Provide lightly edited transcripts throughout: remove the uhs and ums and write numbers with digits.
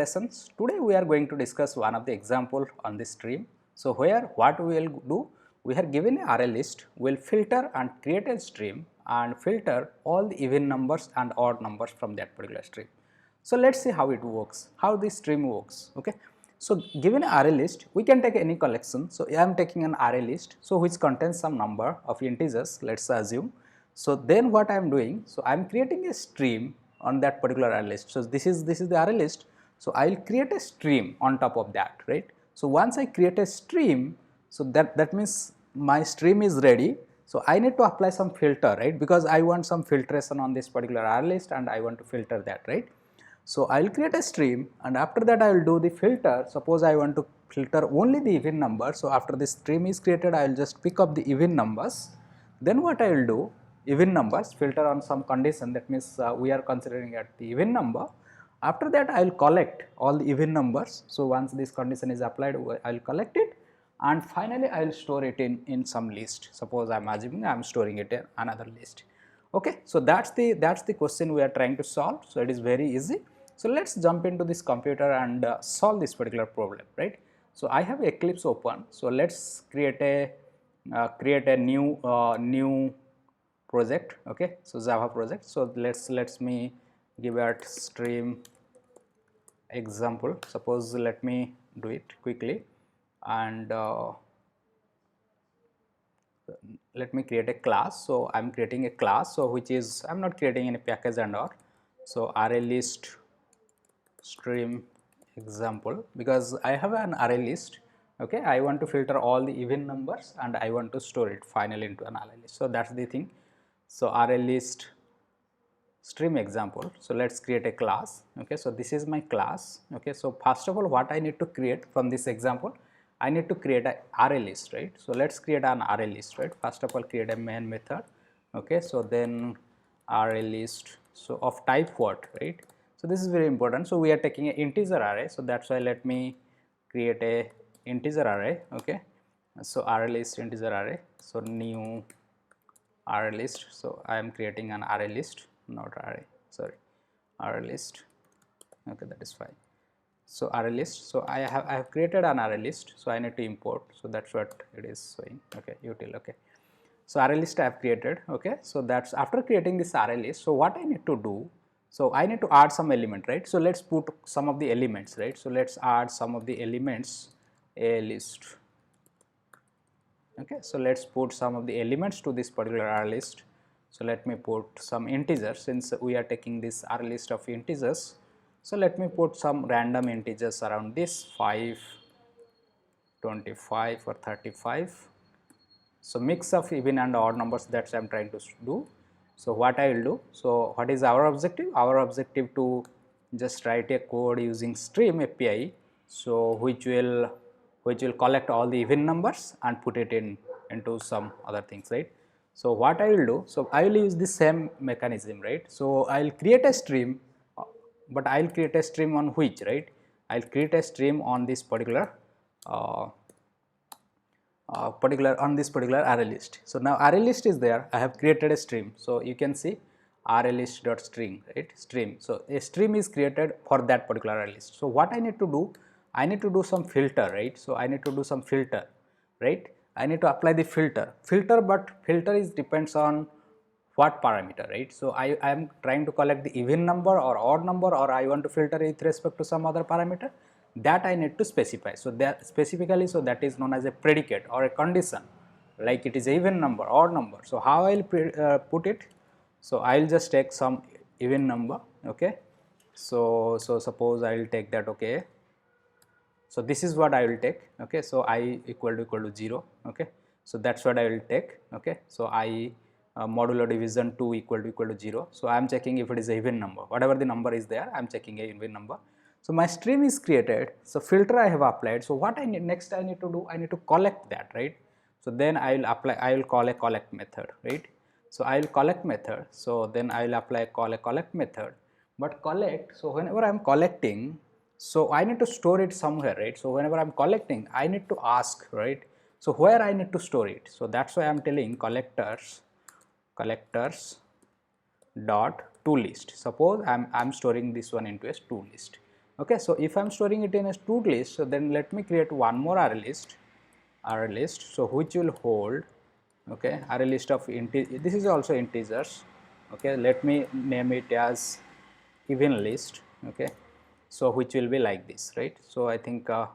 Lessons. Today we are going to discuss one of the example on this stream. So here what we will do, we are given a array list, we will filter and create a stream and filter all the even numbers and odd numbers from that particular stream. So let us see how it works, how this stream works. Okay. So given an array list, we can take any collection. So I am taking an array list, so which contains some number of integers, let us assume. So then what I am doing, so I am creating a stream on that particular array list. So this is the array list. So I will create a stream on top of that, right. So once I create a stream, so that means my stream is ready. So I need to apply some filter, right, because I want some filtration on this particular array list and I want to filter that, right. So I will create a stream and after that I will do the filter. Suppose I want to filter only the even numbers. So after this stream is created, I will just pick up the even numbers. Then what I will do, even numbers, filter on some condition, that means we are considering at the even number. After that I will collect all the even numbers. So once this condition is applied, I will collect it and finally I will store it in some list. Suppose I am assuming I am storing it in another list. Okay, so that's the question we are trying to solve. So it is very easy. So let's jump into this computer and solve this particular problem, right. So I have Eclipse open. So let's create a new project. Okay, so Java project. So let's me give it stream example. Suppose let me do it quickly and let me create a class. So I'm creating a class, so which is I'm not creating any package and all. So array list stream example, because I have an array list. Okay, I want to filter all the even numbers and I want to store it finally into an array list. So that's the thing. So array list stream example. So let's create a class. Okay, so this is my class. Okay, so first of all, what I need to create from this example, I need to create an array list, right. So let's create an array list, right. First of all, create a main method. Okay, so then array list, so of type what, right. So this is very important. So we are taking an integer array, so that's why let me create a integer array. Okay, so array list integer array, so new array list. So I am creating an array list, not array, sorry, array list. Okay, that is fine. So array list, so I have created an array list, so I need to import. So that's what it is showing. Okay, util. Okay, so array list I have created. Okay, so that's after creating this array list. So what I need to do, so I need to add some element, right. So let's put some of the elements, right. So let's add some of the elements, a list. Okay, so let's put some of the elements to this particular array list. So let me put some integers, since we are taking this array list of integers. So let me put some random integers around this 5, 25 or 35. So mix of even and odd numbers, that's I am trying to do. So what I will do, so what is our objective? Our objective to just write a code using stream API, so which will collect all the even numbers and put it into some other things, right. So what I will do, so I will use the same mechanism, right. So I will create a stream, but I will create a stream on which, right. I will create a stream on this particular on this particular array list. So now array list is there, I have created a stream. So you can see array list dot string, right, stream. So a stream is created for that particular array list. So what I need to do, I need to do some filter, right. So I need to do some filter, right. I need to apply the filter, but filter is depends on what parameter, right. So I am trying to collect the even number or odd number, or I want to filter it with respect to some other parameter, that I need to specify. So that specifically, so that is known as a predicate or a condition, like it is even number, odd number. So how I will put it, so I will just take some even number. Okay, so suppose I will take that. Okay, so this is what I will take. Okay, so I equal to 0. Okay, so that's what I will take. Okay, so I modulo division 2 equal to 0. So I am checking if it is a even number, whatever the number is there, I am checking a even number. So my stream is created, so filter I have applied. So what I need next, I need to do, I need to collect that, right. So then I will apply, I will call a collect method, right. So I will collect method, so then I will apply call a collect method. But collect, so whenever I am collecting, so I need to store it somewhere, right. So whenever I am collecting, I need to ask, right. So where I need to store it, so that's why I am telling collectors dot to list. Suppose I'm storing this one into a to list. Okay, so if I'm storing it in a to list, so then let me create one more array list, so which will hold, okay, array list of this is also integers, okay, let me name it as even list, okay, so which will be like this, right. So I think I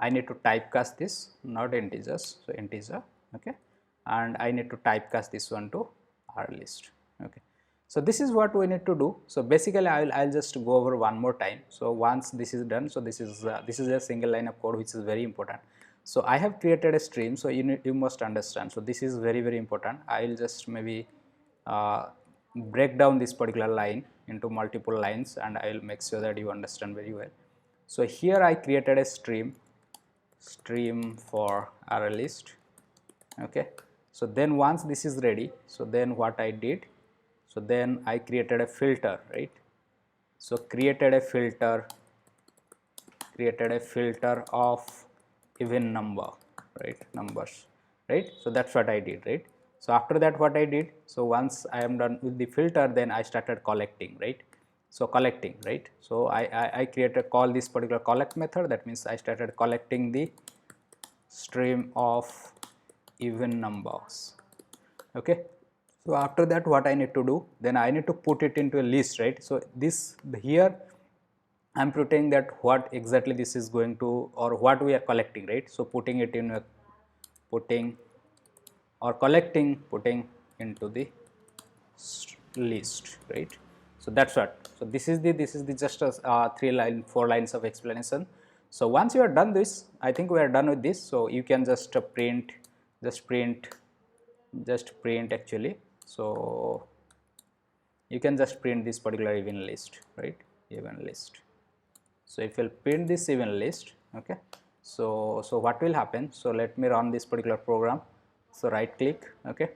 need to typecast this, not integers, so integer, okay, and I need to typecast this one to array list, okay. So this is what we need to do. So basically I'll just go over one more time. So once this is done, so this is a single line of code which is very important. So I have created a stream, so you must understand. So this is very important. I'll just maybe break down this particular line into multiple lines, and I will make sure that you understand very well. So here I created a stream for array list, okay. So then once this is ready, so then what I did, so then I created a filter, right. So created a filter of even number, right, numbers, right. So that's what I did, right. So after that what I did, so once I am done with the filter, then I started collecting, right. So collecting, right. So I created call this particular collect method. That means I started collecting the stream of even numbers, okay. So after that what I need to do, then I need to put it into a list, right. So this here I am putting that what exactly this is going to, or what we are collecting, right. So putting it in a putting into the list, right. So that's what. So this is the just a 4 lines of explanation. So once you are done this, I think we are done with this. So you can just print actually. So you can just print this particular even list, right, even list. So if you'll print this even list, okay, so what will happen, so let me run this particular program. So right click, okay,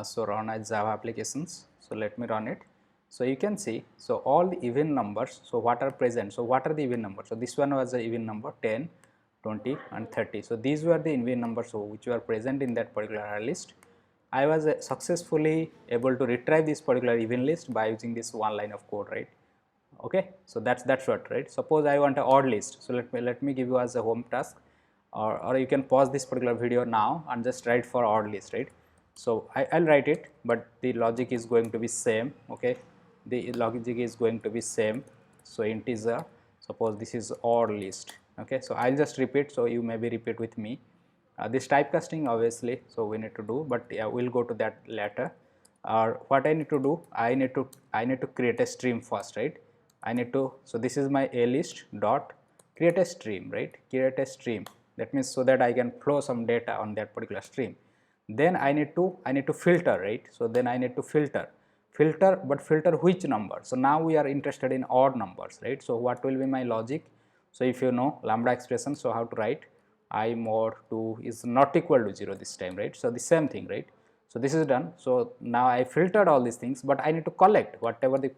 so run as Java applications. So let me run it. So you can see, so all the even numbers, so what are present, so what are the even numbers. So this one was the even number 10, 20 and 30. So these were the even numbers, so which were present in that particular array list. I was successfully able to retrieve this particular even list by using this one line of code, right. Okay, so that's what, right. Suppose I want a odd list, so let me give you as a home task, or you can pause this particular video now and just write for odd list, right. So I'll write it, but the logic is going to be same, okay, the logic is going to be same. So integer, suppose this is odd list, okay. So I'll just repeat, so you maybe repeat with me. This typecasting obviously, so we need to do, but yeah, we'll go to that later. Or what I need to do, I need to create a stream first, right. I need to, so this is my a list dot create a stream, right, create a stream. That means so that I can flow some data on that particular stream. Then I need to filter, right. So then I need to filter, but filter which number. So now we are interested in odd numbers, right. So what will be my logic? So if you know lambda expression, so how to write I mod 2 is not equal to 0 this time, right. So the same thing, right. So this is done. So now I filtered all these things, but I need to collect whatever the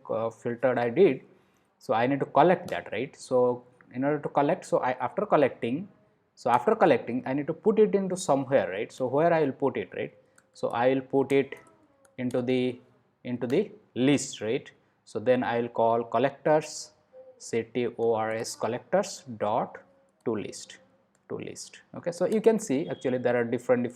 filtered I did. So I need to collect that, right. So in order to collect, so after collecting I need to put it into somewhere, right. So where I will put it, right. So I will put it into the list, right. So then I will call collectors, CTORS collectors dot to list, okay. So you can see actually there are different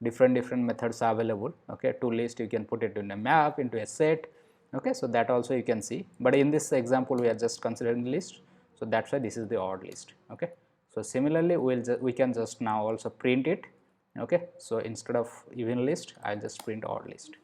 methods available, okay. To list, you can put it in a map, into a set, okay. So that also you can see, but in this example we are just considering list, so that's why this is the odd list, okay. So similarly we can just now also print it, okay. So instead of even list, I'll just print odd list,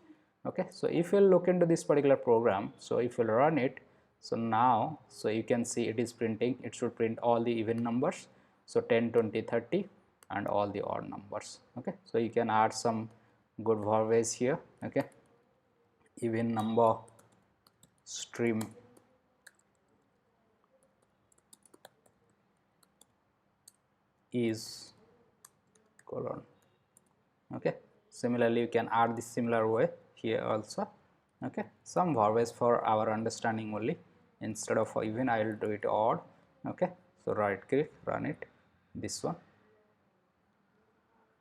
okay. So if you look into this particular program, so if you run it, so now, so you can see it is printing, it should print all the even numbers, so 10, 20, 30 and all the odd numbers, okay. So you can add some good verbiage here, okay. Even number stream is colon, okay. Similarly you can add this similar way here also, okay. Some verbiage for our understanding only, instead of even I will do it odd, okay. So right click, run it, this one,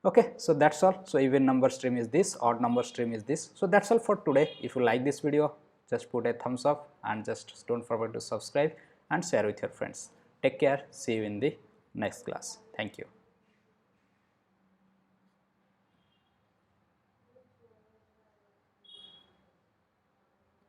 okay. So that's all. So even number stream is this, odd number stream is this. So that's all for today. If you like this video, just put a thumbs up and just don't forget to subscribe and share with your friends. Take care. See you in the next class. Thank you.